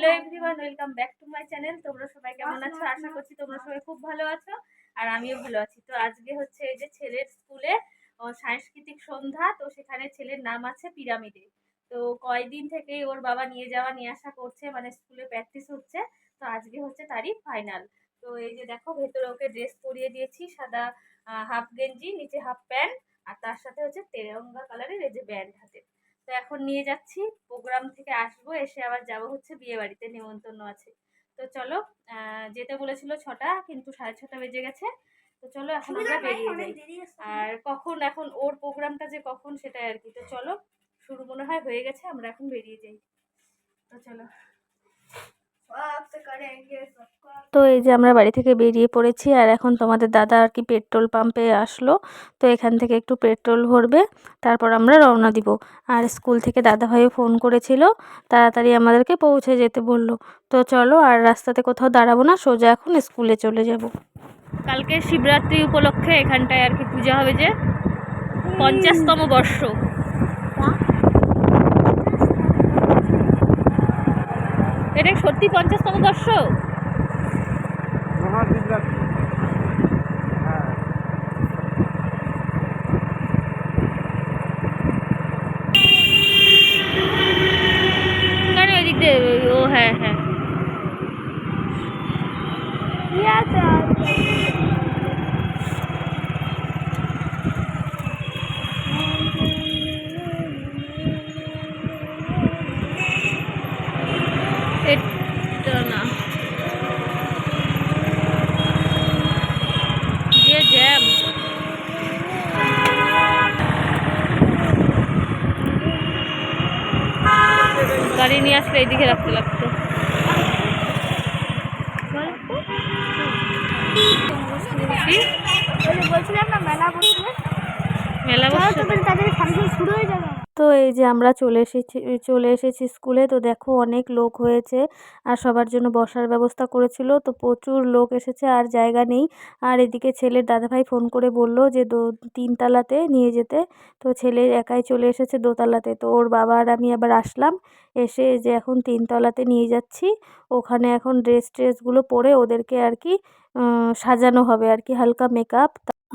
Hello everyone, welcome back to my channel. তোমরা সবাই কেমন আছো? আশা করছি তোমরা সবাই খুব ভালো আছো আর আমিও ভালো আছি। তো আজকে হচ্ছে এই যে ছেলের স্কুলে সাংস্কৃতিক সন্ধ্যা, তো সেখানে ছেলের নাম আছে পিরামিডে। তো কয়দিন থেকেই ওর বাবা নিয়ে যাওয়া নিয়ে আসা করছে, মানে স্কুলে প্র্যাকটিস হচ্ছে। তো আজকে হচ্ছে তারই ফাইনাল। তো এই যে দেখো, ভেতরে ওকে ড্রেস পরিয়ে দিয়েছি, সাদা হাফ গেঞ্জি, নিচে হাফ প্যান্ট, আর তার সাথে হচ্ছে তেরঙ্গা কালারের এই যে ব্যান্ড হাতে। তো এখন নিয়ে যাচ্ছি, প্রোগ্রাম থেকে আসবো, এসে আবার যাব হচ্ছে বিয়ে বাড়িতে, নেমন্তন্ন আছে। তো চলো, যেতে বলেছিল 6টা, কিন্তু 6:30 বেজে গেছে। তো চলো এখন আমরা বেরিয়ে যাই। আর কখন এখন ওর প্রোগ্রামটা যে কখন সেটাই আর কি। তো চলো, শুরু মনে হয় হয়ে গেছে, আমরা এখন বেরিয়ে যাই। তো চলো। তো এই যে আমরা বাড়ি থেকে বেরিয়ে পড়েছি, আর এখন তোমাদের দাদা আর কি পেট্রোল পাম্পে আসলো। তো এখান থেকে একটু পেট্রোল ভরবে, তারপর আমরা রওনা দিব। আর স্কুল থেকে দাদা ভাইও ফোন করেছিল, তাড়াতাড়ি আমাদেরকে পৌঁছে যেতে বলল। তো চলো, আর রাস্তাতে কোথাও দাঁড়াবো না, সোজা এখন স্কুলে চলে যাব। কালকে শিবরাত্রি উপলক্ষে এখানটায় আর কি পূজা হবে, যে 50তম বর্ষ। এটা সত্যি 50তম বর্ষ? কেন এদিক দিয়ে? ও হ্যাঁ হ্যাঁ, এটা না যে জ্যাম। গাড়ি নিয়ে আসলে এইদিকে রাখতে লাগতো। বলছিলাম না মেলা বসবে, মেলা বসবে, তাদের ফাংশন শুরু হয়ে যাবে। তো এই যে আমরা চলে এসেছি স্কুলে। তো দেখো অনেক লোক হয়েছে, আর সবার জন্য বসার ব্যবস্থা করেছিল। তো প্রচুর লোক এসেছে, আর জায়গা নেই। আর এদিকে ছেলের দাদাভাই ফোন করে বলল যে 3তলাতে নিয়ে যেতে। তো ছেলে একাই চলে এসেছে দোতলাতে। তো ওর বাবা আর আমি আবার আসলাম, এসে যে এখন 3তলাতে নিয়ে যাচ্ছি। ওখানে এখন ড্রেসগুলো পরে ওদেরকে আর কি সাজানো হবে আর কি,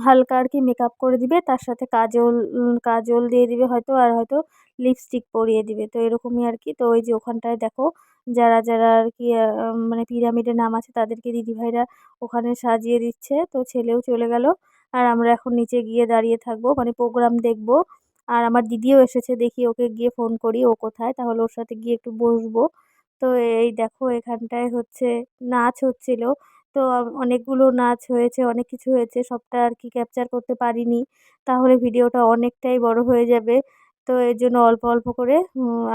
হালকা আর কি মেকআপ করে দিবে, তার সাথে কাজল দিয়ে দিবে হয়তো, আর হয়তো লিপস্টিক পরিয়ে দিবে। তো এরকমই আর কি। তো ওই যে ওখানটায় দেখো, যারা যারা আর কি মানে পিরামিডের নাম আছে তাদেরকে দিদিভাইরা ওখানে সাজিয়ে দিচ্ছে। তো ছেলেও চলে গেল, আর আমরা এখন নিচে গিয়ে দাঁড়িয়ে থাকবো, মানে প্রোগ্রাম দেখবো। আর আমার দিদিও এসেছে, দেখি ওকে গিয়ে ফোন করি ও কোথায়, তাহলে ওর সাথে গিয়ে একটু বসবো। তো এই দেখো এখানটায় হচ্ছে নাচ হচ্ছিল। তো অনেকগুলো নাচ হয়েছে, অনেক কিছু হয়েছে, সবটা আর কি ক্যাপচার করতে পারিনি, তাহলে ভিডিওটা অনেকটাই বড় হয়ে যাবে। তো এর জন্য অল্প অল্প করে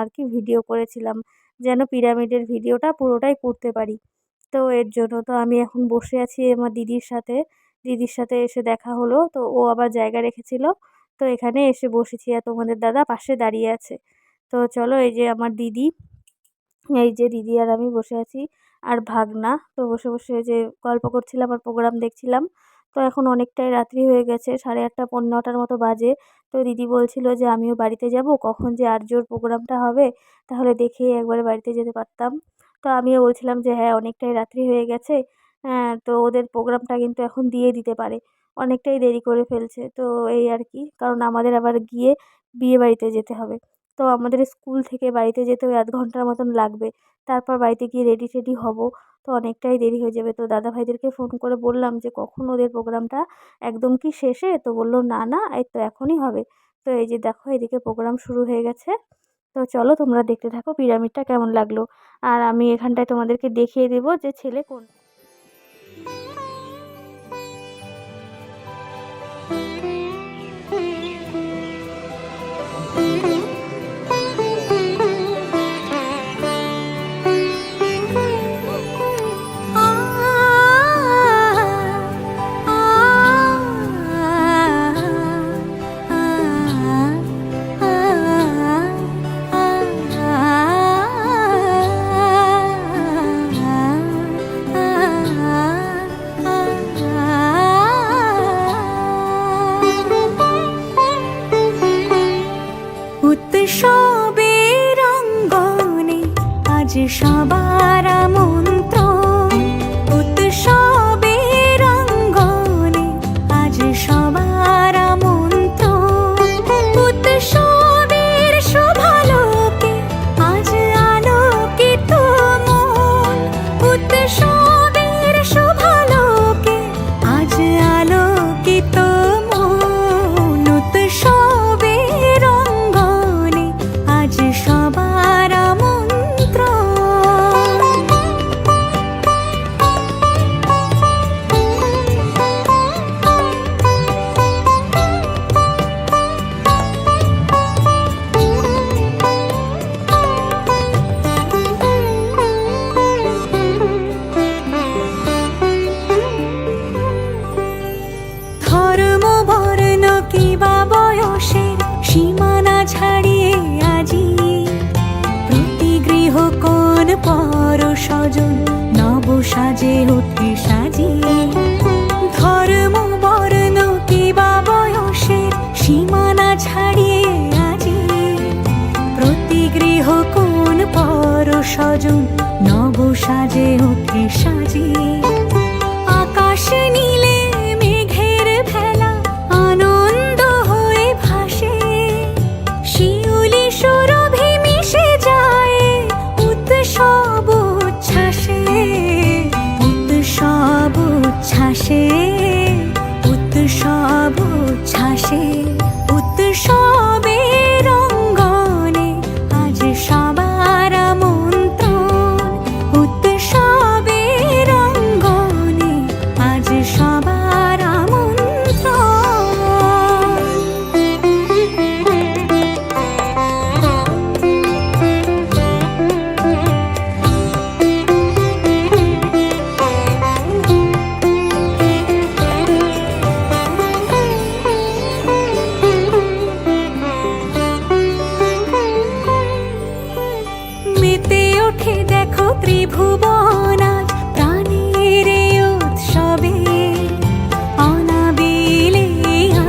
আর কি ভিডিও করেছিলাম, যেন পিরামিডের ভিডিওটা পুরোটাই করতে পারি। তো এর জন্য তো আমি এখন বসে আছি আমার দিদির সাথে এসে দেখা হলো। তো ও আবার জায়গা রেখেছিল, তো এখানে এসে বসেছি, আর তোমাদের দাদা পাশে দাঁড়িয়ে আছে। তো চলো, এই যে আমার দিদি, এই যে দিদি আর আমি বসে আছি, আর ভাগনা। তো বসে বসে যে গল্প করছিলাম আর প্রোগ্রাম দেখছিলাম। তো এখন অনেকটাই রাত্রি হয়ে গেছে, 8:30 পৌনে 9টার মতো বাজে। তো দিদি বলছিল যে আমিও বাড়িতে যাব, কখন যে আর্যর প্রোগ্রামটা হবে, তাহলে দেখেই একবারে বাড়িতে যেতে পারতাম। তো আমিও বলছিলাম যে হ্যাঁ, অনেকটাই রাত্রি হয়ে গেছে। হ্যাঁ, তো ওদের প্রোগ্রামটা কিন্তু এখন দিয়ে দিতে পারে, অনেকটাই দেরি করে ফেলছে। তো এই আর কি, কারণ আমাদের আবার গিয়ে বিয়ে বাড়িতে যেতে হবে। তো আমাদের স্কুল থেকে বাড়িতে যেতে ওই 1/2 ঘন্টার মতন লাগবে। তারপর বাড়িতে গিয়ে রেডি টেডি হব, তো অনেকটাই দেরি হয়ে যাবে। তো দাদা ভাইদেরকে ফোন করে বললাম যে কখন ওদের প্রোগ্রামটা একদম কি শেষে? তো বললো না না, এই তো এখনই হবে। তো এই যে দেখো, এদিকে প্রোগ্রাম শুরু হয়ে গেছে। তো চলো, তোমরা দেখতে থাকো পিরামিডটা কেমন লাগলো, আর আমি এখানটায় তোমাদেরকে দেখিয়ে দেবো যে ছেলে কোন। সবার আমন্ত্রণ উৎসবের অঙ্গনে, আজ সবার আমন্ত্রণ উৎসবের শোভালোকে, আজ আলোকিত মন উৎসবের শোভালোকে, আজ আলোকিত মন উৎসবের অঙ্গনে, আজ সবার আমন্ত্রণ। ধর্ম বর্ণ কিবা বয়সের সীমানা ছাড়িয়ে আজি প্রতি গৃহ কোন পর স্বজন নব সাজে ওঠে সাজিয়ে। ধর্ম বর্ণ কিবা বয়সের সীমানা ছাড়িয়ে আজি প্রতি গৃহ কোন পর স্বজন নব সাজে ওঠে সাজিয়ে। আকাশ নীলে মেঘের ভেলা আনন্দ হয়ে ভাসে, শিউলি সুরভি মিশে যায় উৎসব উচ্ছ্বাসে, উৎসব উচ্ছ্বাসে, উৎসব উচ্ছ্বাসে। উৎসবের অঙ্গনে আজ সবার আমন্ত্রণ উৎসবের অঙ্গনে, আজ সবার আমন্ত্রণ। মেতে ওঠে দেখো ত্রিভুবন আজ প্রাণের এই উৎসবে, অনাবিলে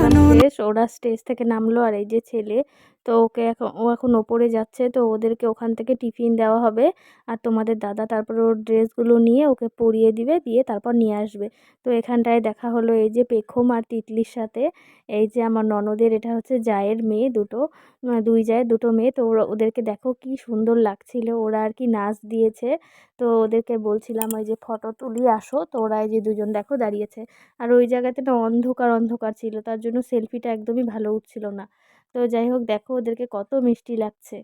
আনন্দ। ওরা স্টেজ থেকে নামলো আর এই যে ছেলে, তো ও এখন ওপরে যাচ্ছে, তো ওদেরকে ওখান থেকে টিফিন দেওয়া হবে। আর তোমাদের দাদা তারপর ওর ড্রেসগুলো নিয়ে ওকে পরিয়ে দিবে, দিয়ে তারপর নিয়ে আসবে। তো এখানটায় দেখা হলো এই যে পেখম আর তিতলির সাথে। এই যে আমার ননদের, এটা হচ্ছে জায়ের মেয়ে দুটো, দুই জায়ের দুটো মেয়ে। তো ওদেরকে দেখো কি সুন্দর লাগছিল, ওরা আর কি নাচ দিয়েছে। তো ওদেরকে বলছিলাম ওই যে ফটো তুলি আসো, তো ওরা এই যে দুজন দেখো দাঁড়িয়েছে। আর ওই জায়গাতে না অন্ধকার অন্ধকার ছিল, তার জন্য সেলফিটা একদমই ভালো উঠছিল না। তো যাই হোক দেখো ওদেরকে কত মিষ্টি লাগছে।